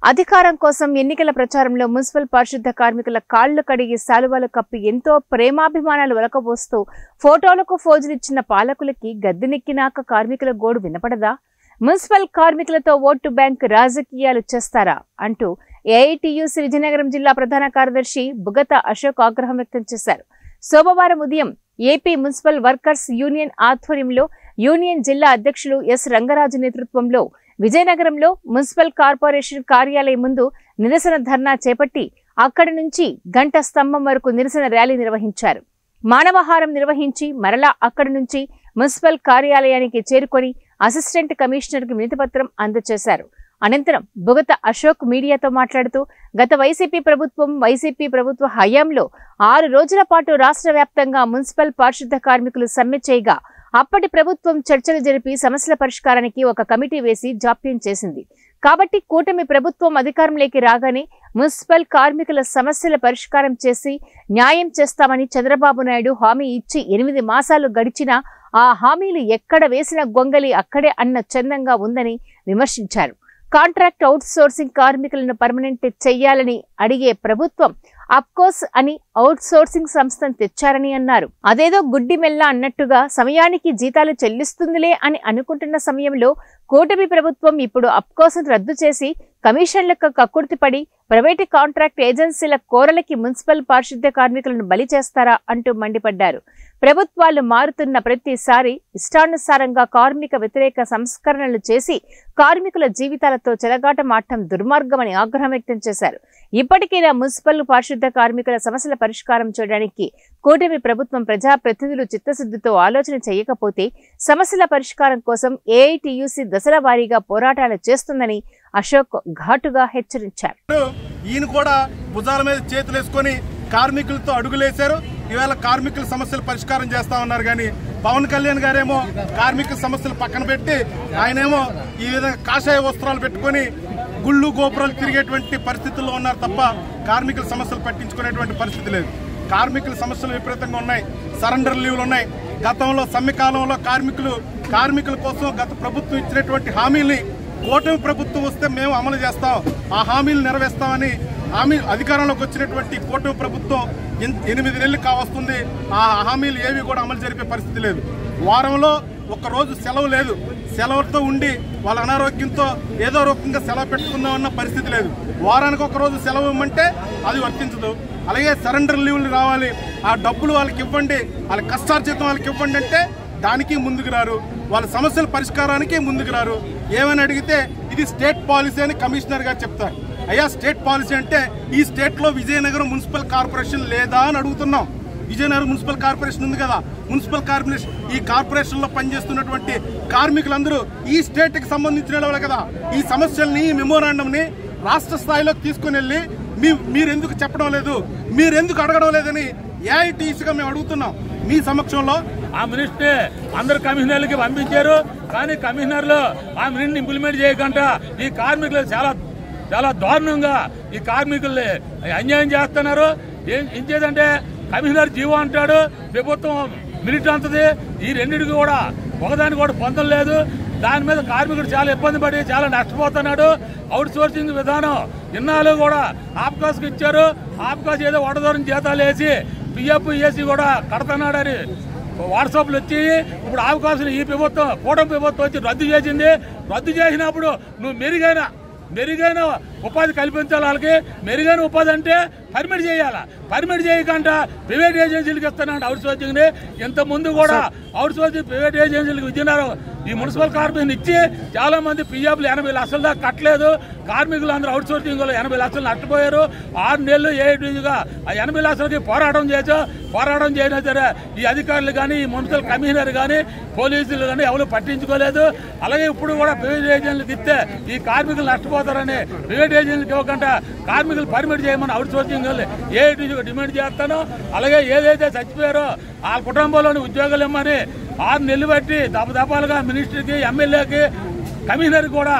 అధికారం కోసం ఎన్నికల ప్రచారంలో మున్సిపల్ పారిశుద్ధ కార్మికుల కాళ్లు కడిగి శాలువాలు కప్పి ఎంతో ప్రేమాభిమానాలు ఒలకబోస్తూ ఫోటోలకు ఫోజులిచ్చిన పాలకులకి గద్దెనెక్కినాక కార్మికుల గోడు వినపడదా? మున్సిపల్ కార్మికులతో ఓటు బ్యాంక్ రాజకీయాలు చేస్తారా అంటూ ఏఐటీయూసీ విజయనగరం జిల్లా ప్రధాన కార్యదర్శి బుగత అశోక్ ఆగ్రహం వ్యక్తం చేశారు. సోమవారం ఉదయం ఏపీ మున్సిపల్ వర్కర్స్ యూనియన్ ఆధ్వర్యంలో యూనియన్ జిల్లా అధ్యక్షులు ఎస్ రంగరాజు నేతృత్వంలో విజయనగరంలో మున్సిపల్ కార్పొరేషన్ కార్యాలయం ముందు నిరసన ధర్నా చేపట్టి అక్కడి నుంచి గంట స్తంభం వరకు నిరసన ర్యాలీ నిర్వహించారు. మానవహారం నిర్వహించి మరలా అక్కడి నుంచి మున్సిపల్ కార్యాలయానికి చేరుకొని అసిస్టెంట్ కమిషనర్కి వినతిపత్రం అందజేశారు. అనంతరం బుగత అశోక్ మీడియాతో మాట్లాడుతూ గత వైసీపీ ప్రభుత్వ హయాంలో 6 రోజుల పాటు రాష్ట్ర వ్యాప్తంగా మున్సిపల్ పారిశుద్ధ కార్మికులు సమ్మె చేయగా అప్పటి ప్రభుత్వం చర్చలు జరిపి సమస్యల పరిష్కారానికి ఒక కమిటీ వేసి జాప్యం చేసింది. కాబట్టి కూటమి ప్రభుత్వం అధికారంలోకి రాగానే మున్సిపల్ కార్మికుల సమస్యల పరిష్కారం చేసి న్యాయం చేస్తామని చంద్రబాబు నాయుడు హామీ ఇచ్చి 8 మాసాలు గడిచినా ఆ హామీలు ఎక్కడ వేసిన గొంగలి అక్కడే అన్న చందంగా ఉందని విమర్శించారు. కాంట్రాక్ట్ అవుట్ సోర్సింగ్ కార్మికులను పర్మనెంట్ చెయ్యాలని అడిగే ప్రభుత్వం అప్కోస్ అని అవుట్ సోర్సింగ్ సంస్థను తెచ్చారని అన్నారు. అదేదో గుడ్డి మెల్ల అన్నట్టుగా సమయానికి జీతాలు చెల్లిస్తుందిలే అని అనుకుంటున్న సమయంలో కూటమి ప్రభుత్వం ఇప్పుడు అప్కోస్ను రద్దు చేసి కమిషన్లకు కక్కుర్తిపడి ప్రైవేటు కాంట్రాక్ట్ ఏజెన్సీల కోరలకి మున్సిపల్ పారిశుద్ధ కార్మికులను బలి చేస్తారా అంటూ మండిపడ్డారు. ప్రభుత్వాలు మారుతున్న ప్రతిసారి ఇష్టానుసారంగా కార్మిక వ్యతిరేక సంస్కరణలు చేసి కార్మికుల జీవితాలతో చెలగాటమాడటం దుర్మార్గమని ఆగ్రహం వ్యక్తం చేశారు. ఇప్పటికైనా మున్సిపల్ పారిశుద్ధ కార్మికుల సమస్యల పరిష్కారం చేయడానికి కూటమి ప్రభుత్వం ప్రజాప్రతినిధులు చిత్తశుద్ధితో ఆలోచన చేయకపోతే సమస్యల పరిష్కారం కోసం ఏఐటీయూసీ దశల వారీగా పోరాటాలు చేస్తుందని అశోక్ ఘాటుగా హెచ్చరించారు. ఈయన కూడా భుజాల మీద చేతులేసుకొని కార్మికులతో అడుగులేశారు. ఇవాళ కార్మికుల సమస్యలు పరిష్కారం చేస్తా ఉన్నారు. కానీ పవన్ కళ్యాణ్ గారేమో కార్మికుల సమస్యలు పక్కన పెట్టి ఆయనేమో ఈ విధంగా కాషాయ వస్త్రాలు పెట్టుకొని గుళ్ళు గోపురాలు తిరిగేటువంటి పరిస్థితుల్లో ఉన్నారు తప్ప కార్మికుల సమస్యలు పట్టించుకునేటువంటి పరిస్థితి లేదు. కార్మికుల సమస్యలు విపరీతంగా ఉన్నాయి. సరెండర్ లీవ్లు ఉన్నాయి. గతంలో సమ్మె కాలంలో కార్మికుల కోసం గత ప్రభుత్వం ఇచ్చినటువంటి హామీల్ని కూటమి ప్రభుత్వం వస్తే మేము అమలు చేస్తాం, ఆ హామీలు నెరవేర్స్తామని అధికారంలోకి వచ్చినటువంటి కూటమి ప్రభుత్వం 8 నెలలు కావస్తుంది. ఆ హామీలు ఏవి కూడా అమలు జరిపే పరిస్థితి లేదు. వారంలో ఒక్క రోజు సెలవు లేదు. సెలవుతో ఉండి వాళ్ళ అనారోగ్యంతో ఏదో రకంగా సెలవు పెట్టుకుందామన్న పరిస్థితి లేదు. వారానికి ఒక రోజు సెలవు ఇవ్వమంటే అది వర్తించదు. అలాగే సరెండర్ లీవ్లు రావాలి, ఆ డబ్బులు వాళ్ళకి ఇవ్వండి, వాళ్ళ కష్టార్జితం వాళ్ళకి ఇవ్వండి అంటే దానికి ముందుకు రారు. వాళ్ళ సమస్యల పరిష్కారానికి ముందుకు రారు. ఏమని అడిగితే ఇది స్టేట్ పాలసీ అని కమిషనర్ గారు చెప్తారు. అయ్యా స్టేట్ పాలసీ అంటే ఈ స్టేట్లో విజయనగరం మున్సిపల్ కార్పొరేషన్ లేదా అని అడుగుతున్నాం. విజయనగరం మున్సిపల్ కార్పొరేషన్ ఉంది కదా. మున్సిపల్ కార్పొరేషన్ ఈ కార్పొరేషన్లో పనిచేస్తున్నటువంటి కార్మికులందరూ ఈ స్టేట్కి సంబంధించిన వాళ్ళు కదా. ఈ సమస్యల్ని మెమోరాండంని రాష్ట్ర స్థాయిలోకి తీసుకుని వెళ్ళి మీరెందుకు చెప్పడం లేదు, మీరెందుకు అడగడం లేదని ఏఐటీసీగా మేము అడుగుతున్నాం. మీ సమక్షంలో ఆ మినిస్ట్రీ అందరు కమిషనర్లకి పంపించారు. కానీ కమిషనర్లు ఆ మినిస్ట్రీని ఇంప్లిమెంట్ చేయకుండా ఈ కార్మికులు చాలా దారుణంగా ఈ కార్మికుల్ని అన్యాయం చేస్తున్నారు. ఏం చేద్దంటే కమిషనర్ జీవో అంటాడు, ప్రభుత్వం మినిట్ అంతది. ఈ రెండింటికి కూడా ఒకదానికి కూడా పొందం లేదు. దాని మీద కార్మికుడు చాలా ఇబ్బంది పడి చాలా నష్టపోతున్నాడు. అవుట్ సోర్సింగ్ విధానం ఇన్నాళ్ళు కూడా ఆప్కాస్కి ఇచ్చారు. ఆప్కాస్ ఏదో వడదూరం జీతాలు వేసి పిఎఫ్ ఏసీ కూడా కడుతున్నాడని వాట్సాప్లు వచ్చి ఇప్పుడు ఆప్కాస్ని ఈ ప్రభుత్వం కూటమి ప్రభుత్వం వచ్చి రద్దు చేసింది. రద్దు చేసినప్పుడు నువ్వు మెరుగైన ఉపాధి కల్పించాలి. వాళ్ళకి మెరుగైన ఉపాధి అంటే పర్మిట్ చేయాలి. పర్మిట్ చేయకుండా ప్రైవేట్ ఏజెన్సీలకు ఇస్తున్నాడు అవుట్ సోర్సింగ్ని. ఇంతకుముందు కూడా అవుట్ సోర్సింగ్ ప్రైవేట్ ఏజెన్సీలకు విజయనగరం ఈ మున్సిపల్ కార్పొరేషన్ ఇచ్చి చాలా మంది పిఎఫ్లు 80 లక్షల దాకా కట్టలేదు. కార్మికులు అందరూ అవుట్ సోర్సింగ్ 80 లక్షలు నష్టపోయారు. 6 నెలలు ఏఐటీగా ఆ 80 లక్షలకి పోరాటం చేసినా సరే ఈ అధికారులు కానీ ఈ మున్సిపల్ కమిషనర్ కానీ పోలీసులు కానీ ఎవరు పట్టించుకోలేదు. అలాగే ఇప్పుడు కూడా ప్రైవేట్ ఏజెన్సీలకు ఇస్తే ఈ కార్మికులు నష్టపోతారని ప్రైవేట్ ఏజెన్సీకి ఇవ్వకుండా కార్మికులు పర్మిట్ చేయమని అవుట్ సోర్సింగ్ ఏఐటీగా డిమాండ్ చేస్తాను. అలాగే ఏదైతే చచ్చిపోయారో ఆ కుటుంబంలోని ఉద్యోగాలు ఇవ్వమని 6 నెలలు బట్టి దపదపాలుగా మినిస్టర్కి, ఎమ్మెల్యేకి, కమిషనర్ కూడా